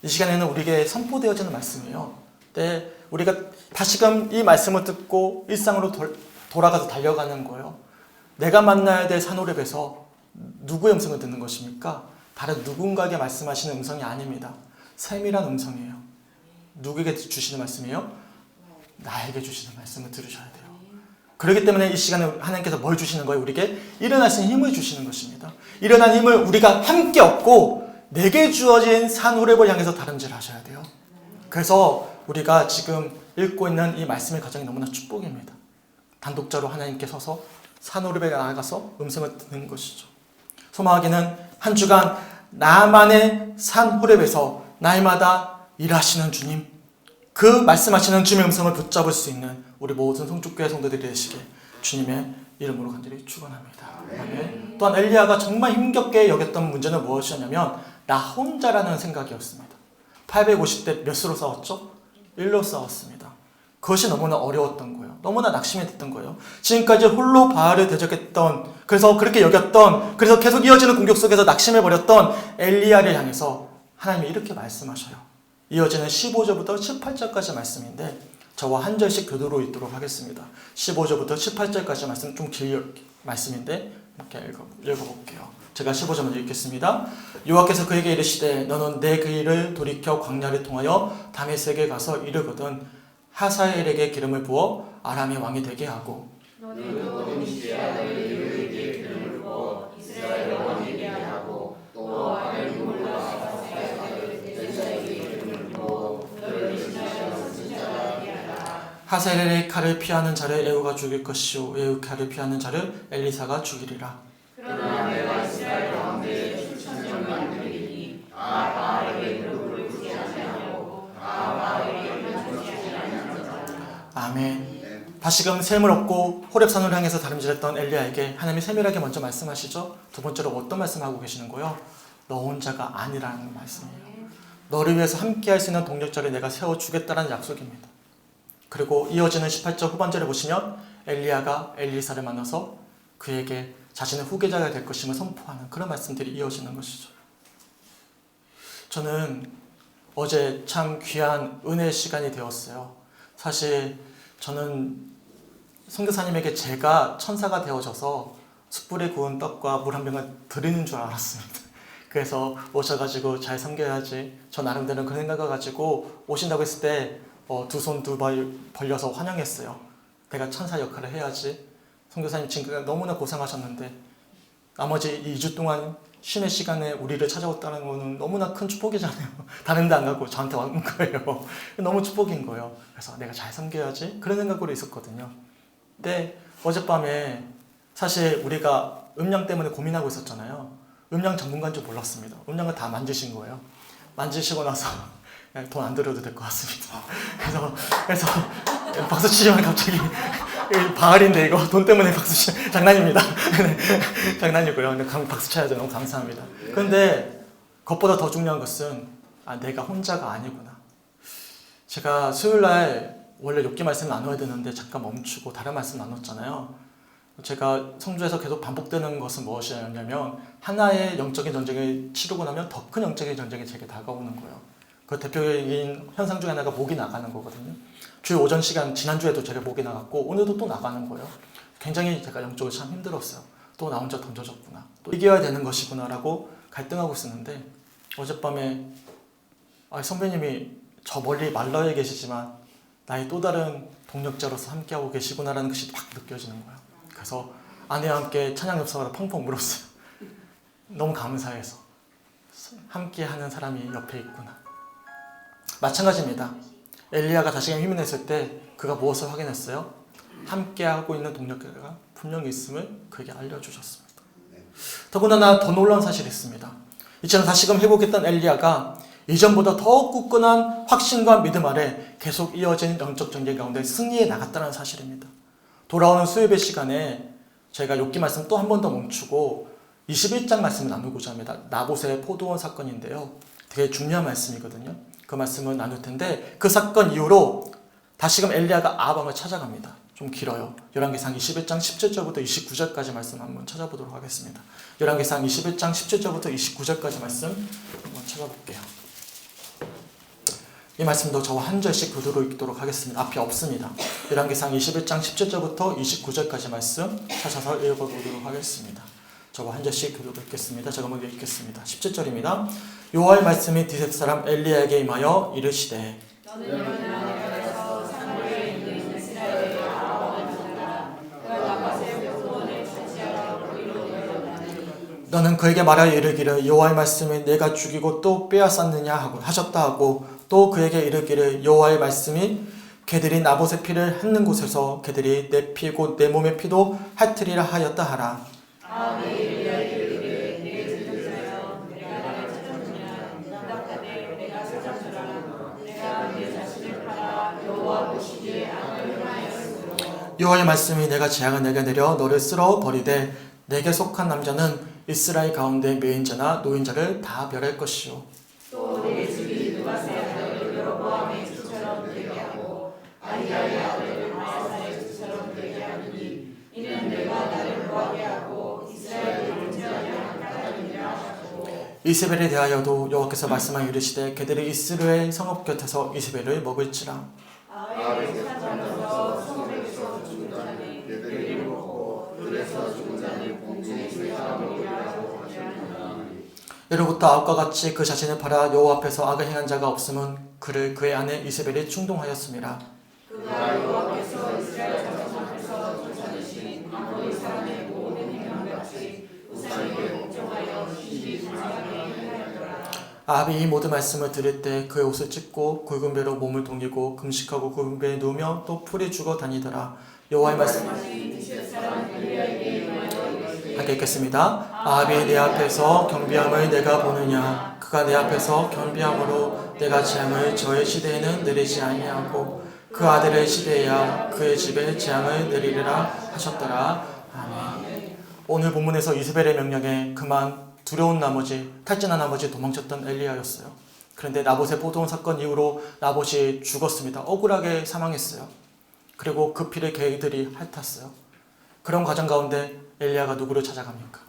이 시간에는 우리에게 선포되어지는 말씀이에요. 네, 우리가 다시금 이 말씀을 듣고 일상으로 돌아가서 달려가는 거예요. 내가 만나야 될 산호랩에서 누구의 음성을 듣는 것입니까? 다른 누군가에게 말씀하시는 음성이 아닙니다. 세밀한 음성이에요. 누구에게 주시는 말씀이에요? 나에게 주시는 말씀을 들으셔야 돼요. 그렇기 때문에 이 시간에 하나님께서 뭘 주시는 거예요? 우리에게 일어날 수 있는 힘을 주시는 것입니다. 일어난 힘을 우리가 함께 얻고 내게 주어진 산호랩을 향해서 다름질하셔야 돼요. 그래서 우리가 지금 읽고 있는 이 말씀의 과정이 너무나 축복입니다. 단독자로 하나님께 서서 산호랩에 나아가서 음성을 듣는 것이죠. 소망하기는 한 주간 나만의 산호랩에서 날마다 일하시는 주님, 그 말씀하시는 주님의 음성을 붙잡을 수 있는 우리 모든 성축교회 성도들이 되시길 주님의 이름으로 간절히 축원합니다. 아멘. 또한 엘리야가 정말 힘겹게 여겼던 문제는 무엇이었냐면 나 혼자라는 생각이었습니다. 850대 몇으로 싸웠죠? 1로 싸웠습니다. 그것이 너무나 어려웠던 거예요. 너무나 낙심이 됐던 거예요. 지금까지 홀로 바알을 대적했던, 그래서 그렇게 여겼던, 그래서 계속 이어지는 공격 속에서 낙심해버렸던 엘리야를 향해서 하나님이 이렇게 말씀하셔요. 이어지는 15절부터 18절까지 말씀인데 저와 한 절씩 교도로 읽도록 하겠습니다. 15절부터 18절까지 말씀 좀 긴 말씀인데 이렇게 읽어볼게요. 제가 15절 먼저 읽겠습니다. 여호와께서 그에게 이르시되 너는 내 길을 돌이켜 광야를 통하여 다메섹에 가서 이르거든 하사엘에게 기름을 부어 아람의 왕이 되게 하고 너는 어둠시의 아들 유에게 기름을 부어 이스라엘 왕이 되게 하고 또 아벨 눈물과 사사의 아들 엘사에게 기름을 부어 너를 인자하여 진자가 되게 하라. 하사엘의 칼을 피하는 자를 에후가 죽일 것이요 에후 칼을 피하는 자를 엘리사가 죽이리라. 그러나 내가 이스라엘 왕들의 추천을 만들리니 바알에게 무릎을 꿇지 아니하고 바알에게 면하지 아니하리라. 아멘. 다시금 샘을 얻고 호렙산을 향해서 다름질했던 엘리야에게 하나님이 세밀하게 먼저 말씀하시죠. 두 번째로 어떤 말씀을 하고 계시는 거예요? 너 혼자가 아니라는 말씀이에요. 너를 위해서 함께할 수 있는 동력자를 내가 세워주겠다는 약속입니다. 그리고 이어지는 18절 후반절에 보시면 엘리야가 엘리사를 만나서 그에게 자신의 후계자가 될 것임을 선포하는 그런 말씀들이 이어지는 것이죠. 저는 어제 참 귀한 은혜의 시간이 되었어요. 사실 저는 선교사님에게 제가 천사가 되어져서 숯불에 구운 떡과 물 한 병을 드리는 줄 알았습니다. 그래서 오셔가지고 잘 섬겨야지. 저 나름대로 그 생각을 가지고 오신다고 했을 때 두 손 두 발 벌려서 환영했어요. 내가 천사 역할을 해야지. 선교사님 지금 너무나 고생하셨는데 나머지 2주 동안 쉬는 시간에 우리를 찾아왔다는 거는 너무나 큰 축복이잖아요. 다른 데 안 가고 저한테 온 거예요. 너무 축복인 거예요. 그래서 내가 잘 섬겨야지 그런 생각으로 있었거든요. 근데 어젯밤에 사실 우리가 음량 때문에 고민하고 있었잖아요. 음량 전문가인 줄 몰랐습니다. 음량을 다 만지신 거예요. 만지시고 나서 돈 안 들여도 될 것 같습니다. 그래서 박수 치지만 갑자기 바알인데 이거 돈 때문에 박수 치 장난입니다. 장난이고요. 근데 박수 쳐야죠. 너무 감사합니다. 그런데 그것보다 더 중요한 것은 내가 혼자가 아니구나. 제가 수요일날 원래 욥기 말씀 나눠야 되는데 잠깐 멈추고 다른 말씀 나눴잖아요. 제가 성주에서 계속 반복되는 것은 무엇이냐면 하나의 영적인 전쟁을 치르고 나면 더 큰 영적인 전쟁이 제게 다가오는 거예요. 그 대표적인 현상 중에 하나가 목이 나가는 거거든요. 주일 오전 시간 지난주에도 제가 목이 나갔고 오늘도 또 나가는 거예요. 굉장히 제가 영적으로 참 힘들었어요. 또 나 혼자 던져졌구나. 또 이겨야 되는 것이구나 라고 갈등하고 있었는데 어젯밤에 선배님이 저 멀리 말라에 계시지만 나의 또 다른 동력자로서 함께하고 계시구나라는 것이 확 느껴지는 거예요. 그래서 아내와 함께 찬양 엽서가 펑펑 울었어요. 너무 감사해서 함께하는 사람이 옆에 있구나. 마찬가지입니다. 엘리야가 다시금 힘이 냈을 때 그가 무엇을 확인했어요? 함께하고 있는 동력자가 분명히 있음을 그에게 알려주셨습니다. 더군다나 더 놀라운 사실이 있습니다. 이처럼 다시금 회복했던 엘리야가 이전보다 더 굳건한 확신과 믿음 아래 계속 이어진 영적 전쟁 가운데 승리해 나갔다는 사실입니다. 돌아오는 수요일 시간에 저희가 욥기 말씀 또 한 번 더 멈추고 21장 말씀을 나누고자 합니다. 나봇의 포도원 사건인데요. 되게 중요한 말씀이거든요. 그 말씀을 나눌 텐데 그 사건 이후로 다시금 엘리야가 아합 왕을 찾아갑니다. 좀 길어요. 열왕기상 21장 17절부터 29절까지 말씀 한번 찾아보도록 하겠습니다. 열왕기상 21장 17절부터 29절까지 말씀 한번 찾아볼게요. 이 말씀도 저와 한 절씩 교도로 읽도록 하겠습니다. 앞이 없습니다. 열왕기상 21장 17절부터 29절까지 말씀 찾아서 읽어보도록 하겠습니다. 저와 한 절씩 교도로 읽겠습니다. 제가 먼저 읽겠습니다. 17절입니다. 여호와의 말씀이 디셉 사람 엘리야에게 임하여 이르시되 너는 그에게 말하여 이르기를 여호와의 말씀이 내가 죽이고 또 빼앗았느냐 하고 하셨다 하고 또 그에게 이르기를 여호와의 말씀이 개들이 나봇의 피를 핥는 곳에서 개들이 내 피 곧 내 몸의 피도 핥으리라 하였다 하라. 여호와의 말씀이 내가 재앙을 내게 내려 너를 쓸어 버리되 내게 속한 남자는 이스라엘 가운데 매인자나 노인자를 다 멸할 것이요. 또 내 집이 느바세 아들 여로보암의 집처럼 되게 하고 아히야의 아들 바사의 집처럼 되게 하느니 이는 내가 나를 노하게 하고 이스라엘을 문제하게 한 까닭이라 하셨고 이세벨에 대하여도 여호와께서 말씀하여 이르시되 그들이 이스라엘 성읍 곁에서 이세벨을 먹을지라. 아합의 산장에서 성읍에서 죽은 자는 그들이 먹고 들에서 죽은 자는 공중의 죄가 먹으리라 하고 하셨느니라. 이로부터 아합과 같이 그 자신을 팔아 여호와 앞에서 악을 행한 자가 없음은 그를 그의 아내 이세벨이 충동하였음이라. 그가 여호와께서 이스라엘 자손 앞에서 쫓아내신 아모리 사람의 모든 행함같이 우상에게 복종하여 시기 불쌍하게 행하였더라. 아합이 이 모든 말씀을 들을 때 그의 옷을 찢고 굵은 배로 몸을 동이고 금식하고 굵은 배에 누우며 또 풀이 죽어 다니더라. 여호와의 말씀 함께 읽겠습니다. 아합이 내 앞에서 경비함을 내가 보느냐 그가 내 앞에서 경비함으로 내가 재앙을 저의 시대에는 내리지 아니하고 그 아들의 시대에야 그의 집에 재앙을 내리리라 하셨더라. 아멘. 오늘 본문에서 이세벨의 명령에 그만 두려운 나머지 탈진한 나머지 도망쳤던 엘리야였어요. 그런데 나봇의 포도원 사건 이후로 나봇이 죽었습니다. 억울하게 사망했어요. 그리고 그 피를 개들이 핥았어요. 그런 과정 가운데 엘리야가 누구를 찾아갑니까?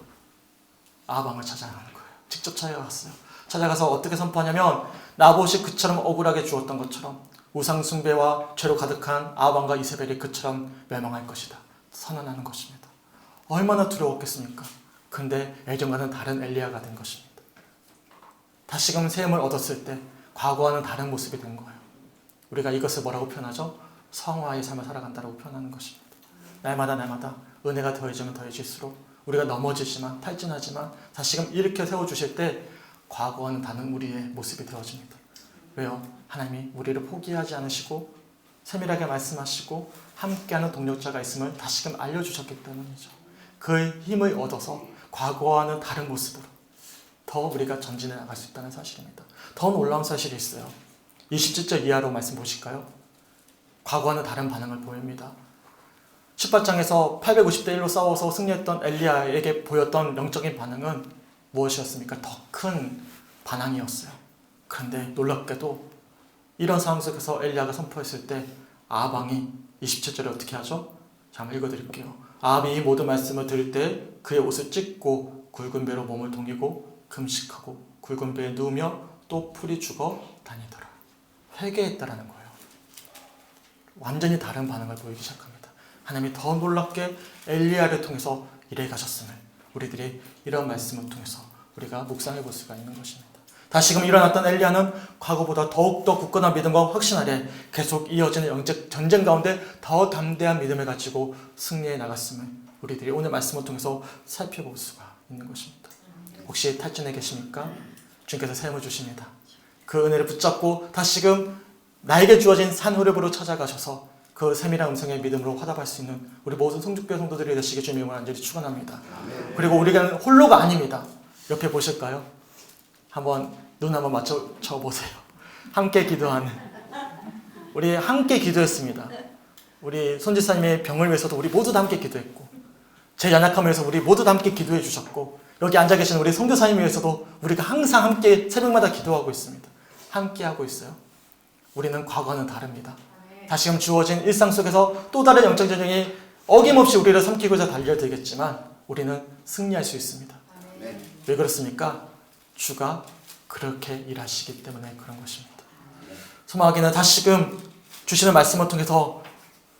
아합 왕을 찾아가는 거예요. 직접 찾아갔어요. 찾아가서 어떻게 선포하냐면 나봇이 그처럼 억울하게 죽었던 것처럼 우상 숭배와 죄로 가득한 아합 왕과 이세벨이 그처럼 멸망할 것이다. 선언하는 것입니다. 얼마나 두려웠겠습니까? 근데 예전과는 다른 엘리야가 된 것입니다. 다시금 새 힘을 얻었을 때 과거와는 다른 모습이 된 거예요. 우리가 이것을 뭐라고 표현하죠? 성화의 삶을 살아간다고 표현하는 것입니다. 날마다 은혜가 더해지면 더해질수록 우리가 넘어지지만 탈진하지만 다시금 일으켜 세워주실 때 과거와는 다른 우리의 모습이 되어집니다. 왜요? 하나님이 우리를 포기하지 않으시고 세밀하게 말씀하시고 함께하는 동력자가 있음을 다시금 알려주셨기 때문이죠. 그 힘을 얻어서 과거와는 다른 모습으로 더 우리가 전진해 나갈 수 있다는 사실입니다. 더 놀라운 사실이 있어요. 27절 이하로 말씀 보실까요? 과거와는 다른 반응을 보입니다. 18장에서 850대 1로 싸워서 승리했던 엘리야에게 보였던 영적인 반응은 무엇이었습니까? 더 큰 반항이었어요. 그런데 놀랍게도 이런 상황 속에서 엘리야가 선포했을 때 아합 왕이 27절에 어떻게 하죠? 자, 한번 읽어드릴게요. 아합이 이 모든 말씀을 들을 때 그의 옷을 찢고 굵은 배로 몸을 동이고 금식하고 굵은 배에 누우며 또 풀이 죽어 다니더라. 회개했다라는 거예요. 완전히 다른 반응을 보이기 시작합니다. 하나님이 더 놀랍게 엘리야를 통해서 일해 가셨음을 우리들이 이런 말씀을 통해서 우리가 묵상해 볼 수가 있는 것입니다. 다시금 일어났던 엘리야는 과거보다 더욱더 굳건한 믿음과 확신 아래 계속 이어지는 영적 전쟁 가운데 더 담대한 믿음을 가지고 승리해 나갔음을 우리들이 오늘 말씀을 통해서 살펴볼 수가 있는 것입니다. 혹시 탈진해 계십니까? 주님께서 새 힘을 주십니다. 그 은혜를 붙잡고 다시금 나에게 주어진 산 흐름으로 찾아가셔서 그 세밀한 음성의 믿음으로 화답할 수 있는 우리 모든 성육교 성도들이 되시길 주님의 이름으로 간절히 축원합니다. 그리고 우리가 홀로가 아닙니다. 옆에 보실까요? 눈 한번 맞춰 보세요. 함께 기도하는 우리 함께 기도했습니다. 우리 손지사님의 병을 위해서도 우리 모두 다 함께 기도했고 제 연약함을 위해서 우리 모두 다 함께 기도해 주셨고 여기 앉아 계신 우리 선교사님을 위해서도 우리가 항상 함께 새벽마다 기도하고 있습니다. 함께 하고 있어요. 우리는 과거와는 다릅니다. 다시금 주어진 일상 속에서 또 다른 영적 전쟁이 어김없이 우리를 삼키고자 달려들겠지만 우리는 승리할 수 있습니다. 왜 그렇습니까? 주가 그렇게 일하시기 때문에 그런 것입니다. 소망하기는 다시금 주시는 말씀을 통해서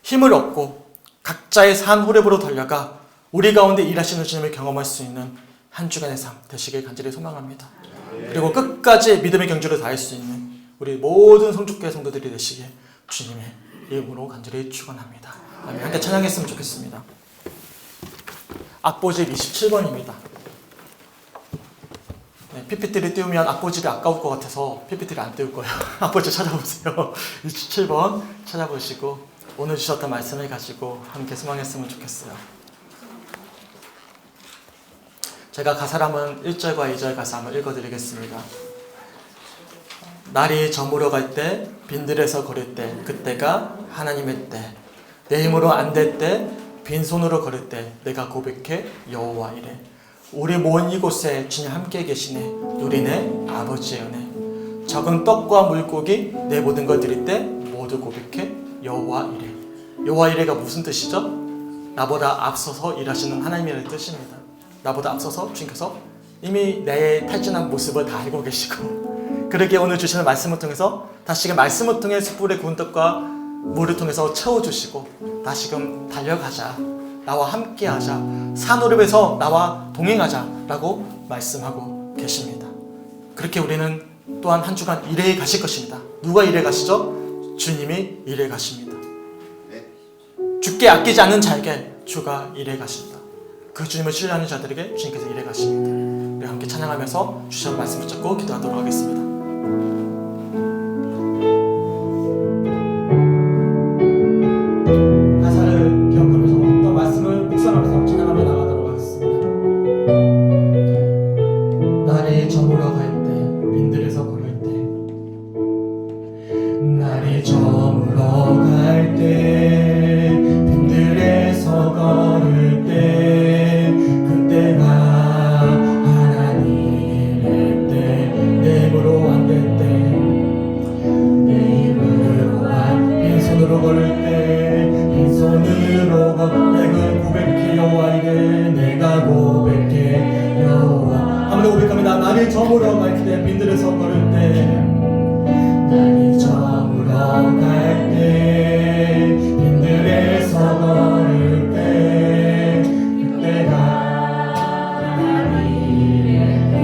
힘을 얻고 각자의 산 호렙으로 달려가 우리 가운데 일하시는 주님을 경험할 수 있는 한 주간의 삶 되시길 간절히 소망합니다. 그리고 끝까지 믿음의 경주를 다할 수 있는 우리 모든 성축교회 성도들이 되시길 주님의 이름으로 간절히 축원합니다. 아멘. 함께 찬양했으면 좋겠습니다. 악보집 27번입니다. 네, PPT를 띄우면 악보집이 아까울 것 같아서 PPT를 안 띄울 거예요. 악보집 찾아보세요. 27번 찾아보시고 오늘 주셨던 말씀을 가지고 함께 소망했으면 좋겠어요. 제가 가사를 한번 1절과 2절 가사 한번 읽어드리겠습니다. 날이 저물어 갈 때, 빈들에서 걸을 때, 그때가 하나님의 때. 내 힘으로 안 될 때, 빈손으로 걸을 때, 내가 고백해 여호와 이래. 우리 모인 이곳에 주님 함께 계시네. 누리네 아버지의 은혜. 적은 떡과 물고기 내 모든 걸 드릴 때 모두 고백해 여호와 이래. 여호와 이래가 무슨 뜻이죠? 나보다 앞서서 일하시는 하나님이라는 뜻입니다. 나보다 앞서서 주님께서 이미 내 탈진한 모습을 다 알고 계시고 그렇게 오늘 주시는 말씀을 통해서 다시금 말씀을 통해 숯불의 구운 떡과 물을 통해서 채워주시고 다시금 달려가자, 나와 함께하자, 산오름에서 나와 동행하자라고 말씀하고 계십니다. 그렇게 우리는 또한 한 주간 일해 가실 것입니다. 누가 일해 가시죠? 주님이 일해 가십니다. 주께 아끼지 않는 자에게 주가 일해 가신다. 그 주님을 신뢰하는 자들에게 주님께서 일해 가십니다. 우리 함께 찬양하면서 주시는 말씀을 잡고 기도하도록 하겠습니다. 가사를 기억하면서 또 말씀을 묵상하면서 찬양하며 나가도록 하겠습니다. 날이 저물어 갈 때, 빈들에서 걸을 때, 날이 저물어 갈 때, 빈들에서 걸을 때, 그때가 하나님의 때, 내 힘으로 안 될 때, 내 힘으로 빈손으로 걸을 때, 빈손으로 내가 고백해 여호와 이래. 내가 고백해 여호와. 한번 더 고백합니다. 날이 저물어 갈 때, 빈들에서 걸을 때, 날이 저물어 갈 때, 빈들에서 걸을 때, 그때가 하나님의 때,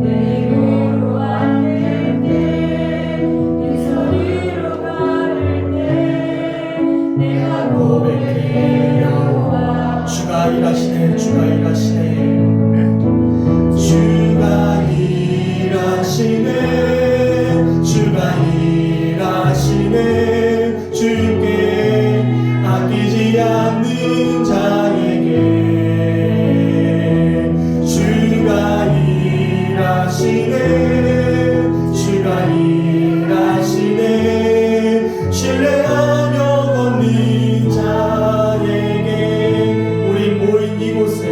내 힘으로 안 될 때, 빈손으로 걸을 때, 내가 고백해 여호와. 주가 일하시네, 주가 일하시네, 주가 일하시네, 주가 일하시네. 주께 아끼지 않는 자에게 주가 일하시네, 주가 일하시네. 신뢰하며 걷는 자에게 우리 모인 이곳에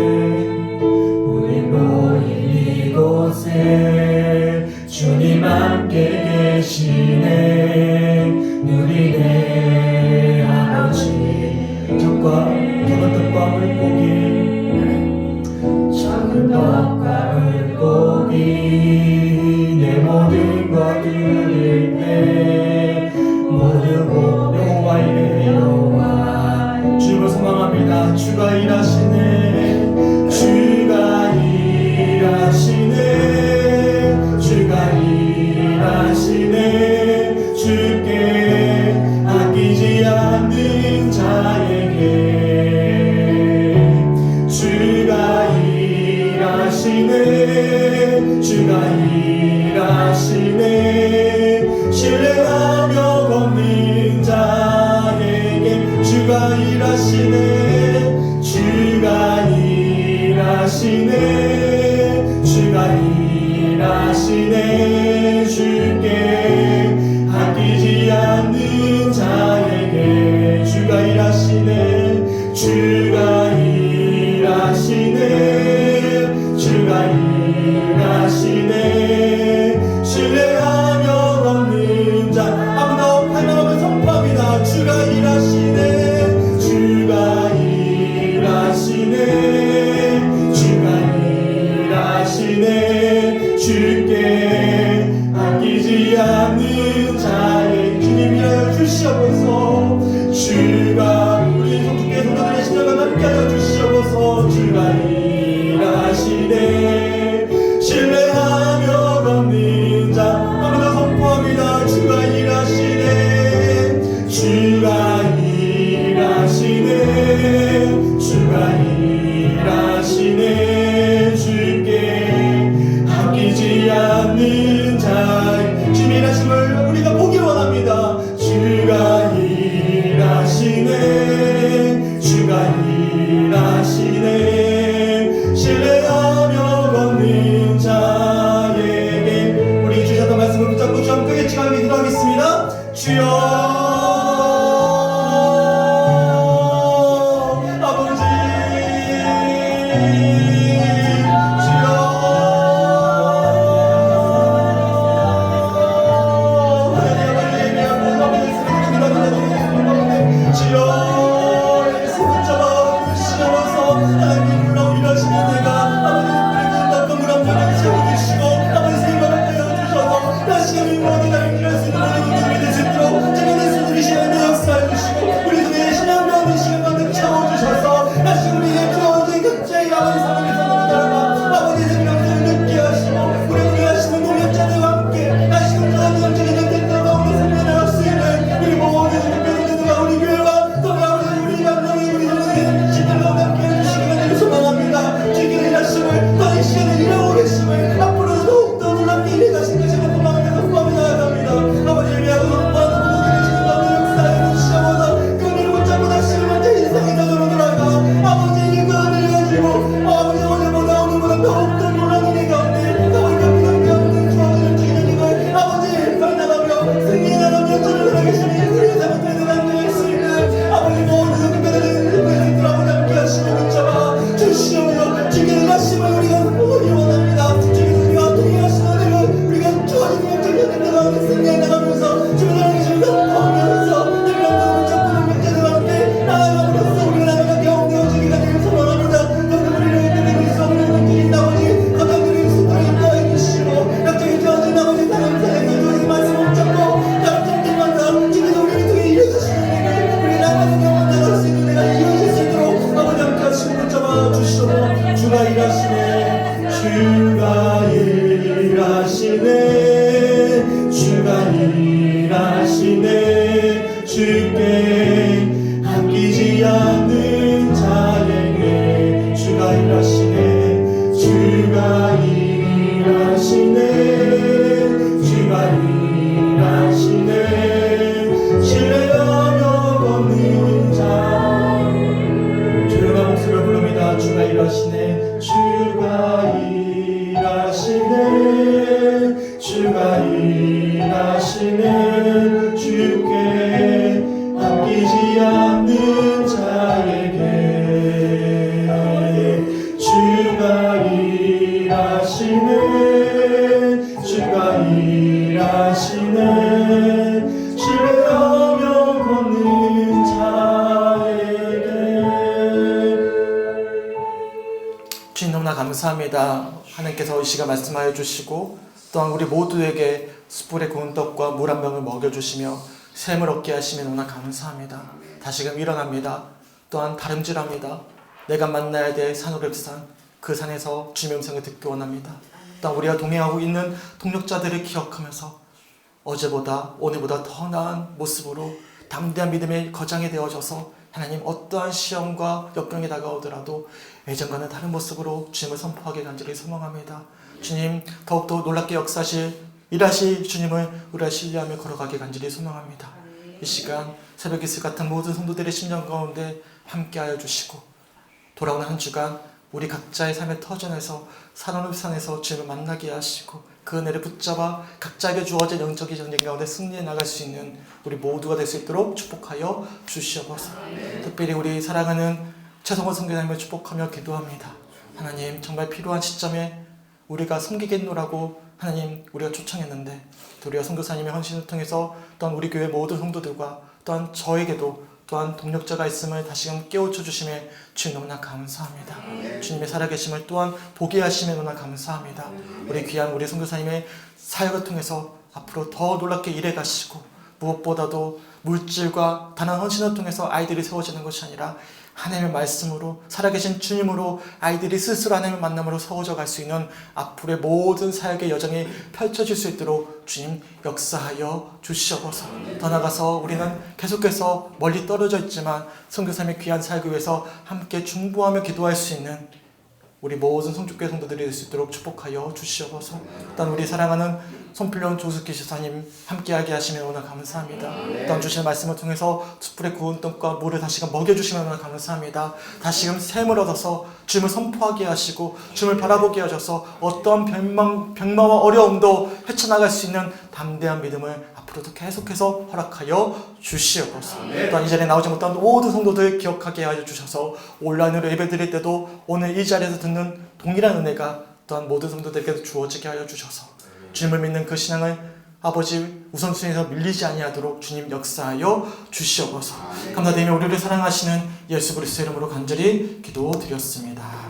주님 함께 계시네. 누리네 아버지. 적은 떡과 물고기, 적은 떡과 물고기 내 모든 것 드릴 때 모두 여호와 이래. 여호와 주님을 소망합니다. 주가 일하시네, 주가 일하시네, 주가 일하시네. 주께 아끼지 않는 자에게 주가 일하시네, 주가 일하시네. 신뢰하며 걷는 자에게 주가 일하시네, 주가 일하시네, 주가 일하시네. 주께 아끼지 않는 자에게 주가 일하시네, 주가 일하시네, 주가 일하시네. 신뢰하며 걷는 주가 일하시네. 신뢰하며 걷는 자 아무도 선포합니다. 주가 일하시네. 주가 일하시네. 주가 일하시네. 주께 아끼지 않는 자 주님의 일하심을 우리가 보기 원합니다. 주가 일하시네. 주가 일하시네. 신뢰하며 걷는 자에게 우리 주셨던 말씀을 붙잡고 주 함께 외치며 기도하겠습니다. 주여 아버지 주께 아끼지 않는 자에게 주가 일하시네. 주가 일하시네. 주가 일하시네. 신뢰하며 걷는 자 조용한 목소리로 부릅니다. 주가 일하시네. 주가 일하시네. 주가 일하시네. 주께 아끼지 않는 자에게 주가 일하시네. 주가 일하시네. 신뢰하며 걷는 자에게. 주님 너무나 감사합니다. 하나님께서 이 시간 말씀하여 주시고 또한 우리 모두에게 숯불에 구운 떡과 물 한 병을 먹여주시며 샘을 얻게 하시면 너무나 감사합니다. 다시금 일어납니다. 또한 다름질합니다. 내가 만나야 될 산오랩산 그 산에서 주님의 음성을 듣기 원합니다. 또한 우리가 동행하고 있는 동력자들을 기억하면서 어제보다 오늘보다 더 나은 모습으로 담대한 믿음의 거장이 되어져서 하나님 어떠한 시험과 역경이 다가오더라도 예전과는 다른 모습으로 주님을 선포하게 간절히 소망합니다. 주님 더욱더 놀랍게 역사하실 일하실 주님을 우리가 신뢰하며 걸어가게 간절히 소망합니다. 이 시간 새벽 이슬 같은 모든 성도들의 심령 가운데 함께하여 주시고 돌아오는 한 주간 우리 각자의 삶의 터전에서 산업산에서 주님을 만나게 하시고 그 은혜를 붙잡아 각자에게 주어진 영적인 전쟁 가운데 승리해 나갈 수 있는 우리 모두가 될 수 있도록 축복하여 주시옵소서. 특별히 우리 사랑하는 최성원 선교사님을 축복하며 기도합니다. 하나님 정말 필요한 시점에 우리가 섬기겠노라고 하나님 우리가 초청했는데 우리가 선교사님의 헌신을 통해서 또한 우리 교회 모든 성도들과 또한 저에게도 또한 동력자가 있음을 다시금 깨우쳐 주심에 주님 너무나 감사합니다. 주님의 살아계심을 또한 보게 하심에 너무나 감사합니다. 우리 귀한 우리 선교사님의 사역을 통해서 앞으로 더 놀랍게 일해 가시고 무엇보다도 물질과 단한 헌신을 통해서 아이들이 세워지는 것이 아니라 하나님의 말씀으로 살아계신 주님으로 아이들이 스스로 하나님의 만남으로 서워져 갈 수 있는 앞으로의 모든 사역의 여정이 펼쳐질 수 있도록 주님 역사하여 주시옵소서. 더 나아가서 우리는 계속해서 멀리 떨어져 있지만 선교사님의 귀한 사역을 위해서 함께 중보하며 기도할 수 있는 우리 모든 성축교회 성도들이 될 수 있도록 축복하여 주시옵소서. 일단 우리 사랑하는 손필령 조숙기 지사님 함께하게 하시면 오늘 감사합니다. 일단 주시는 말씀을 통해서 숯불의 구운 떡과 물을 다시금 먹여주시면 오늘 감사합니다. 다시금 샘을 얻어서 주님을 선포하게 하시고 주님을 바라보게 하셔서 어떠한 병마와 어려움도 헤쳐나갈 수 있는 담대한 믿음을 앞으로도 계속해서 허락하여 주시옵소서. 또한 이 자리에 나오지 못한 모든 성도들 기억하게 하여 주셔서 온라인으로 예배드릴 때도 오늘 이 자리에서 듣는 동일한 은혜가 또한 모든 성도들에게도 주어지게 하여 주셔서 주님을 믿는 그 신앙을 아버지 우선순위에서 밀리지 아니하도록 주님 역사하여 주시옵소서. 감사드리며 우리를 사랑하시는 예수 그리스도의 이름으로 간절히 기도드렸습니다.